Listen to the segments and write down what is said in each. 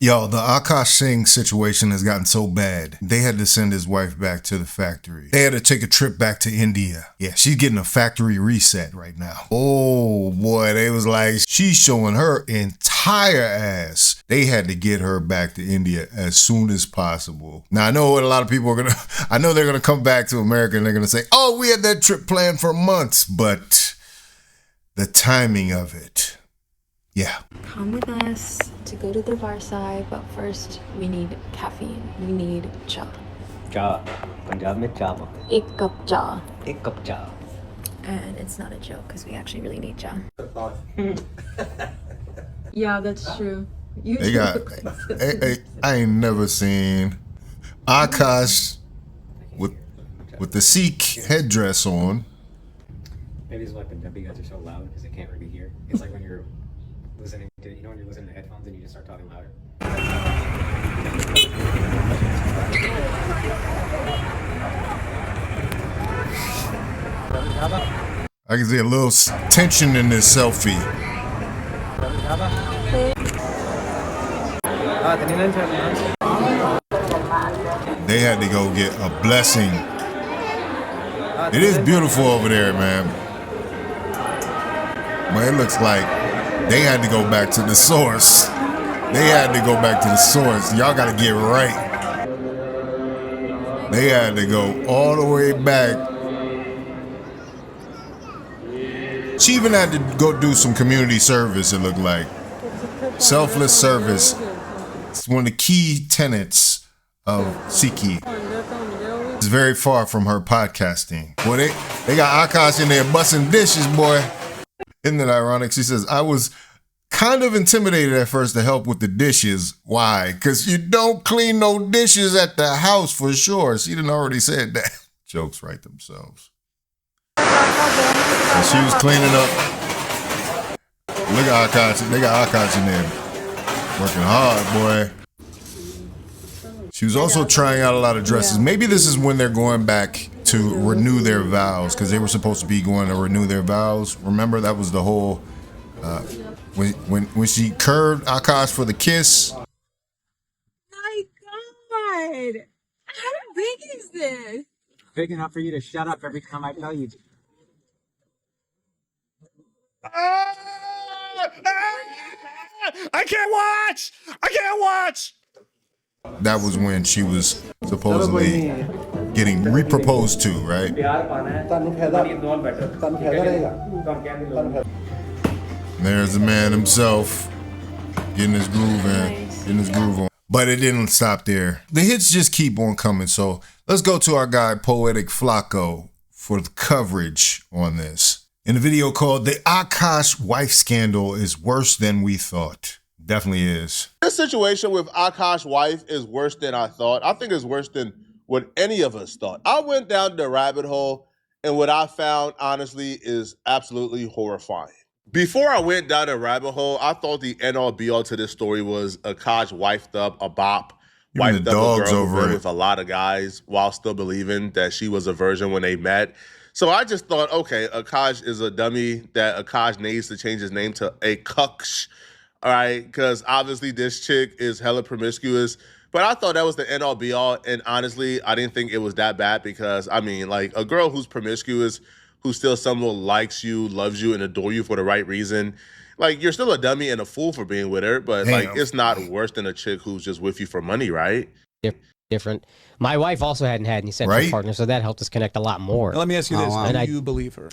Yo, the Akaash Singh situation has gotten so bad, they had to send his wife back to the factory. They had to take a trip back to India. Yeah, she's getting a factory reset right now. Oh boy, they was like, she's showing her entire ass. They had to get her back to India as soon as possible. Now, I know what a lot of people are I know they're gonna come back to America and they're gonna say, oh, we had that trip planned for months, but the timing of it, yeah. Come with us to go to the bar side, but first we need caffeine. We need cha. Cha. Punjab mein cha. Ek cup cha. Ek cup cha. And it's not a joke because we actually really need cha. Yeah, that's true. They got, I ain't never seen Akaash with the Sikh headdress on. Maybe it's why Punjabi guys are so loud because they can't really hear. It's like when you're listening to, when you're listening to headphones and you just start talking louder. I can see a little tension in this selfie. They had to go get a blessing. It is beautiful over there, man. But it looks like they had to go back to the source. They had to go back to the source. Y'all got to get right. They had to go all the way back. She even had to go do some community service, it looked like. Selfless service. It's one of the key tenets of Sikhi. It's very far from her podcasting. Boy, they got Akaash in there busting dishes, boy. Isn't that ironic? She says, I was kind of intimidated at first to help with the dishes. Why? Because you don't clean no dishes at the house for sure. She done already said that. Jokes write themselves. And she was cleaning up. Look at Akaash. They got Akaash in there. Working hard, boy. She was also trying out a lot of dresses. Maybe this is when they're going back to renew their vows, because they were supposed to be going to renew their vows. Remember, that was the whole when she curved Akaash for the kiss. My God! How big is this? Big enough for you to shut up every time I tell you to. I can't watch! I can't watch! That was when she was supposedly getting re-proposed to, right? There's the man himself getting his groove in, getting his groove on. But it didn't stop there. The hits just keep on coming. So let's go to our guy, Poetic Flacco, for the coverage on this. In a video called The Akaash Wife Scandal is Worse Than We Thought. Definitely is. This situation with Akaash wife is worse than I thought. I think it's worse than what any of us thought. I went down the rabbit hole, and what I found, honestly, is absolutely horrifying. Before I went down the rabbit hole, I thought the end-all be-all to this story was Akaash wifed up a bop, wifed up a girl who been with a lot of guys while still believing that she was a virgin when they met. So I just thought, okay, Akaash is a dummy, that Akaash needs to change his name to Akaash. All right, because obviously this chick is hella promiscuous. But I thought that was the end-all be-all. And honestly, I didn't think it was that bad because, I mean, like, a girl who's promiscuous, who still someone likes you, loves you, and adore you for the right reason, like, you're still a dummy and a fool for being with her. But, like, it's not worse than a chick who's just with you for money, right? Different. My wife also hadn't had any sexual partners, so that helped us connect a lot more. Let me ask you this. Do you believe her?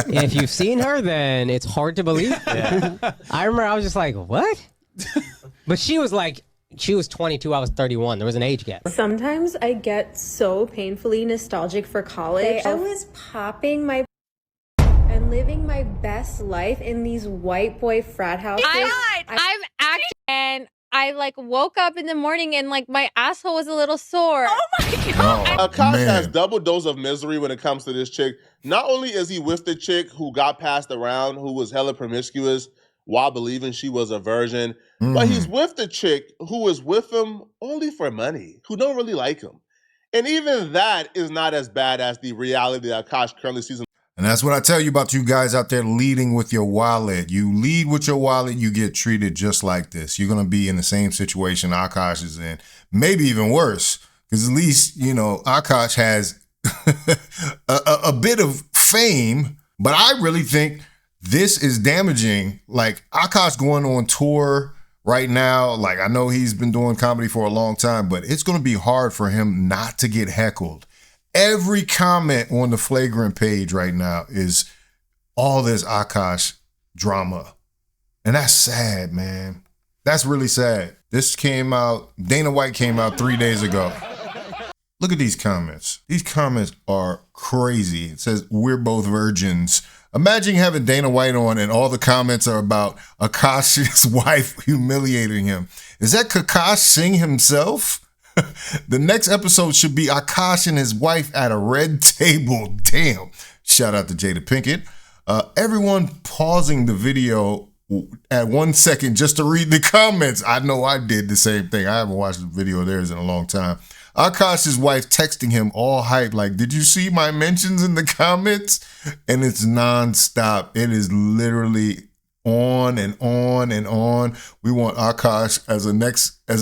If you've seen her, then it's hard to believe. Yeah. I remember I was just like, what? But she was like, she was 22, I was 31. There was an age gap. Sometimes I get so painfully nostalgic for college. I was popping my and living my best life in these white boy frat houses. I'm actually, and I like woke up in the morning and like my asshole was a little sore. Oh my God. Akaash has double dose of misery when it comes to this chick. Not only is he with the chick who got passed around, who was hella promiscuous while believing she was a virgin, but he's with the chick who is with him only for money, who don't really like him. And even that is not as bad as the reality that Akaash currently sees. And that's what I tell you about you guys out there leading with your wallet. You lead with your wallet, you get treated just like this. You're going to be in the same situation Akaash is in, maybe even worse, because at least, you know, Akaash has a bit of fame, but I really think this is damaging. Like, Akaash going on tour right now, like, I know he's been doing comedy for a long time, but it's going to be hard for him not to get heckled. Every comment on the Flagrant page right now is all this Akaash drama. And that's sad, man. That's really sad. This came out, Dana White came out 3 days ago. Look at these comments. These comments are crazy. It says, we're both virgins. Imagine having Dana White on and all the comments are about Akaash's wife humiliating him. Is that Akaash Singh himself? The next episode should be Akaash and his wife at a red table. Damn. Shout out to Jada Pinkett. Everyone pausing the video at 1 second just to read the comments. I know I did the same thing. I haven't watched the video of theirs in a long time. Akaash's wife texting him all hype like, did you see my mentions in the comments? And it's nonstop. It is literally on and on and on. We want Akaash as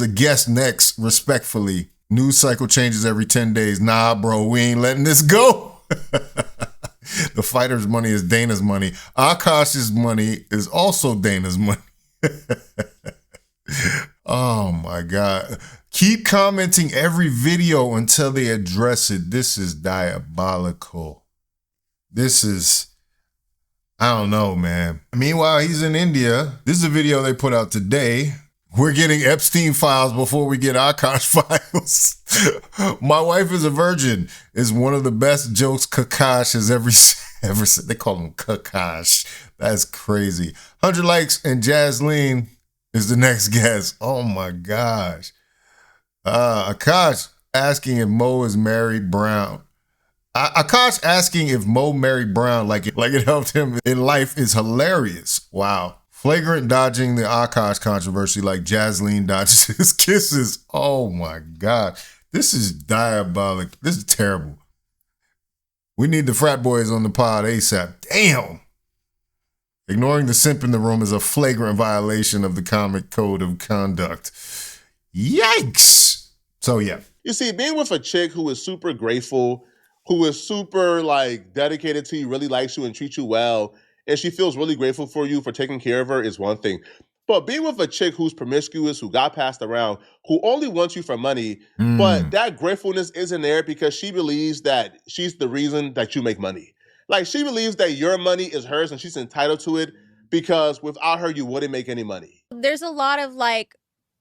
a guest next, respectfully. News cycle changes every 10 days. Nah, bro, we ain't letting this go. The fighter's money is Dana's money. Akaash's money is also Dana's money. Oh my God. Keep commenting every video until they address it. This is diabolical. This is, I don't know, man. Meanwhile, he's in India. This is a video they put out today. We're getting Epstein files before we get Akaash files. My wife is a virgin is one of the best jokes Akaash has ever said. They call him Akaash. That's crazy. 100 likes and Jasleen is the next guest. Oh my gosh. Akaash asking if Mo is married Brown. Akaash asking if Mo married Brown like it helped him in life is hilarious. Wow. Flagrant dodging the Akaash controversy like Jasleen dodges his kisses. Oh my God. This is diabolic. This is terrible. We need the frat boys on the pod ASAP. Damn. Ignoring the simp in the room is a flagrant violation of the comic code of conduct. Yikes. So yeah. You see, being with a chick who is super grateful, who is super like dedicated to you, really likes you and treats you well, and she feels really grateful for you for taking care of her is one thing. But being with a chick who's promiscuous, who got passed around, who only wants you for money, but that gratefulness isn't there because she believes that she's the reason that you make money. Like, she believes that your money is hers and she's entitled to it because without her, you wouldn't make any money. There's a lot of like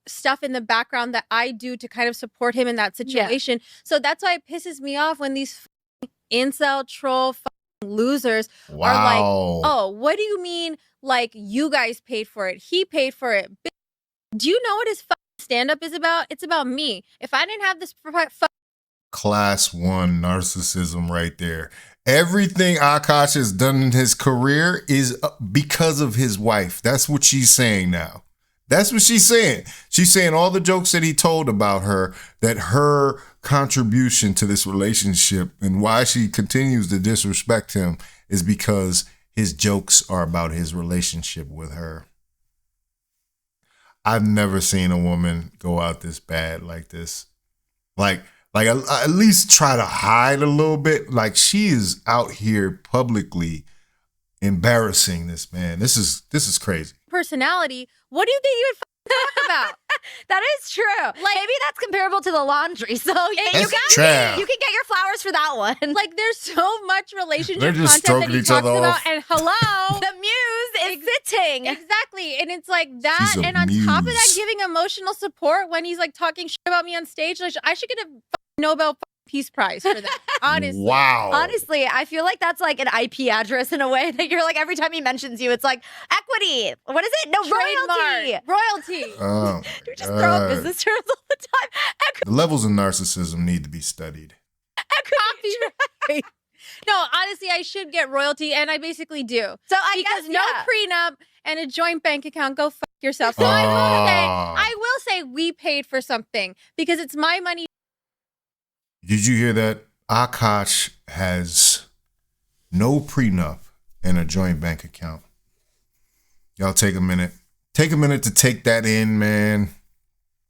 stuff in the background that I do to kind of support him in that situation. Yeah. So that's why it pisses me off when these incel troll losers are like, oh, what do you mean? Like, you guys paid for it. He paid for it. Do you know what his stand-up is about? It's about me. If I didn't have this Class 1 narcissism right there. Everything Akaash has done in his career is because of his wife. That's what she's saying now. That's what she's saying. She's saying all the jokes that he told about her, that her contribution to this relationship and why she continues to disrespect him is because his jokes are about his relationship with her. I've never seen a woman go out this bad like this. Like at least try to hide a little bit. Like, she is out here publicly embarrassing this man. This is crazy. Personality. What do you think you would talk about? That is true. Like, maybe that's comparable to the laundry. So you can get your flowers for that one. Like, there's so much relationship content that he talks about. And hello, the muse is sitting. Exactly. And it's like that. And on top of that, giving emotional support when he's like talking shit about me on stage. Like, I should get a Nobel Peace Prize for that. Honestly. Wow. Honestly, I feel like that's like an IP address in a way that you're like, every time he mentions you, it's like equity. What is it? No, royalty. Oh, you just throw out business terms all the time. The levels of narcissism need to be studied. Copyright. No, honestly, I should get royalty, and I basically do. So I guess no prenup and a joint bank account. Go fuck yourself. So I will say we paid for something because it's my money. Did you hear that? Akaash has no prenup, and a joint bank account. Y'all take a minute. Take a minute to take that in, man.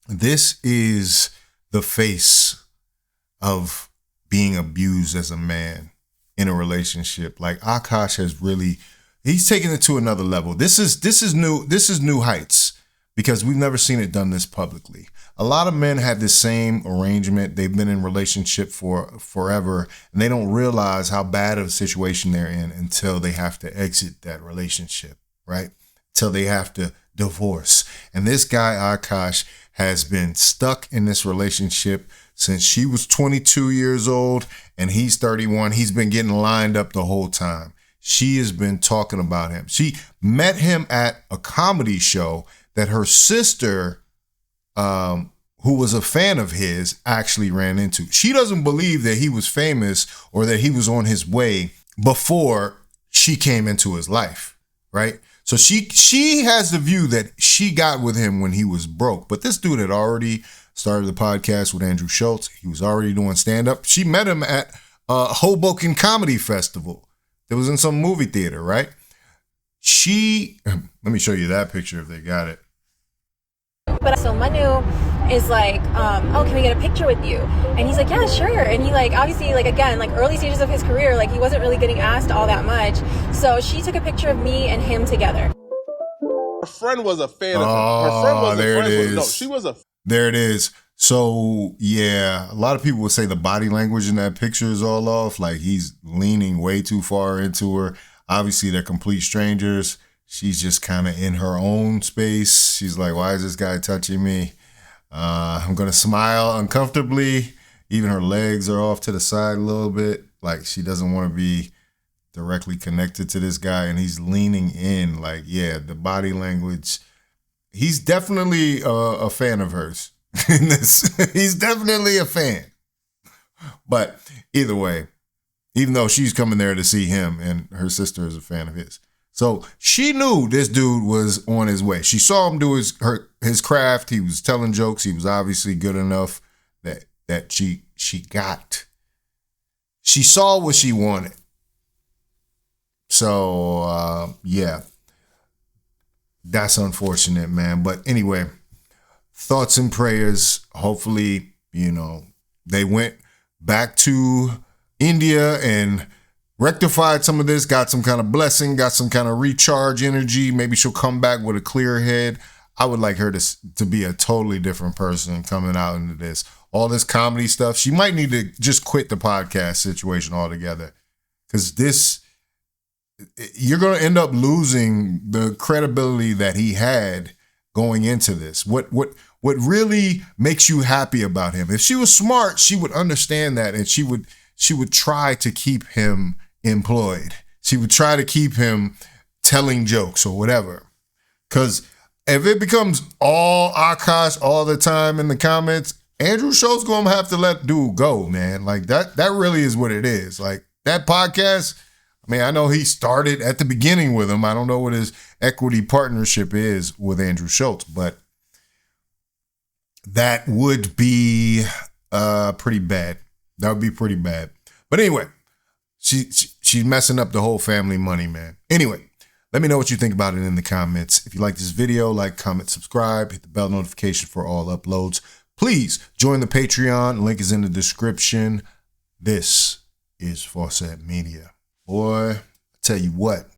This is the face of being abused as a man in a relationship. Like Akaash has really, he's taken it to another level. This is new heights because we've never seen it done this publicly. A lot of men have this same arrangement. They've been in relationship for forever and they don't realize how bad of a situation they're in until they have to exit that relationship, right? Till they have to divorce. And this guy, Akaash, has been stuck in this relationship since she was 22 years old and he's 31. He's been getting lined up the whole time. She has been talking about him. She met him at a comedy show that her sister, who was a fan of his, actually ran into. She doesn't believe that he was famous or that he was on his way before she came into his life, right? So she has the view that she got with him when he was broke. But this dude had already started the podcast with Andrew Schultz. He was already doing stand-up. She met him at a Hoboken Comedy Festival. It was in some movie theater, right? Let me show you that picture if they got it. But so Manu is like, oh, can we get a picture with you? And he's like, yeah, sure. And he like, obviously, like, again, like early stages of his career, like he wasn't really getting asked all that much. So she took a picture of me and him together. Her friend was a fan of him. Her friend was there a friend. it is. No, she was a. There it is. So yeah, a lot of people would say the body language in that picture is all off. Like he's leaning way too far into her. Obviously, they're complete strangers. She's just kind of in her own space. She's like, why is this guy touching me? I'm going to smile uncomfortably. Even her legs are off to the side a little bit. Like she doesn't want to be directly connected to this guy. And he's leaning in. Like, yeah, the body language. He's definitely a fan of hers in this. He's definitely a fan. But either way, even though she's coming there to see him and her sister is a fan of his. So she knew this dude was on his way. She saw him do his craft. He was telling jokes. He was obviously good enough that she saw what she wanted. So yeah, that's unfortunate, man. But anyway, thoughts and prayers. Hopefully, they went back to India and rectified some of this, got some kind of blessing, got some kind of recharge energy. Maybe she'll come back with a clear head. I would like her to be a totally different person coming out into this. All this comedy stuff. She might need to just quit the podcast situation altogether. Because you're going to end up losing the credibility that he had going into this. What really makes you happy about him? If she was smart, she would understand that and she would try to keep him employed. She would try to keep him telling jokes or whatever. Because if it becomes all Akaash all the time in the comments, Andrew Schultz gonna have to let dude go, man. Like that really is what it is. Like that podcast, I mean, I know he started at the beginning with him. I don't know what his equity partnership is with Andrew Schultz, but that would be pretty bad. That would be pretty bad. But anyway, she's messing up the whole family money, man. Anyway, let me know what you think about it in the comments. If you like this video, like, comment, subscribe, hit the bell notification for all uploads. Please join the Patreon. Link is in the description. This is Faucette Media. Boy, I tell you what.